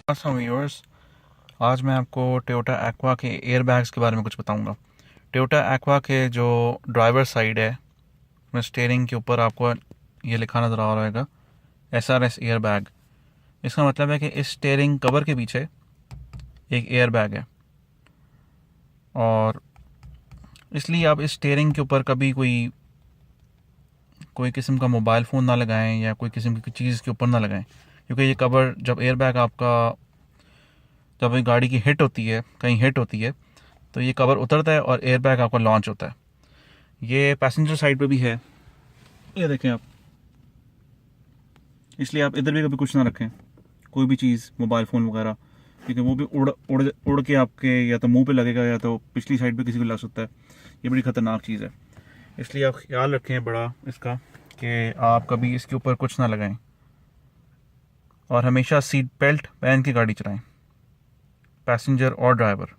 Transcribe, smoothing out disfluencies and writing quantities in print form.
नमस्कार व्यूअर्स। आज मैं आपको टोयोटा एक्वा के एयर बैग्स के बारे में कुछ बताऊंगा। टोयोटा एक्वा के जो ड्राइवर साइड है, मैं स्टीयरिंग के ऊपर आपको ये लिखा नज़र आ रहा होगा SRS एयर बैग। इसका मतलब है कि इस स्टीयरिंग कवर के पीछे एक एयर बैग है, और इसलिए आप इस स्टीयरिंग के ऊपर कभी कोई कोई किस्म का मोबाइल फ़ोन ना लगाएं या कोई किस्म की चीज़ के ऊपर ना लगाएं, क्योंकि ये कवर जब एयर बैग आपका जब ये गाड़ी की हिट होती है, कहीं हिट होती है, तो ये कवर उतरता है और एयर बैग आपका लॉन्च होता है। ये पैसेंजर साइड पे भी है, ये देखें आप। इसलिए आप इधर भी कभी कुछ ना रखें, कोई भी चीज़, मोबाइल फ़ोन वगैरह, क्योंकि वो भी उड़ उड़ उड़ के आपके या तो मुंह पे लगेगा या तो पिछली साइड पे किसी को लग सकता है। ये बड़ी ख़तरनाक चीज़ है, इसलिए आप ख्याल रखें बड़ा इसका कि आप कभी इसके ऊपर कुछ ना लगाएं, और हमेशा सीट बेल्ट पहन के गाड़ी चलाएं, पैसेंजर और ड्राइवर।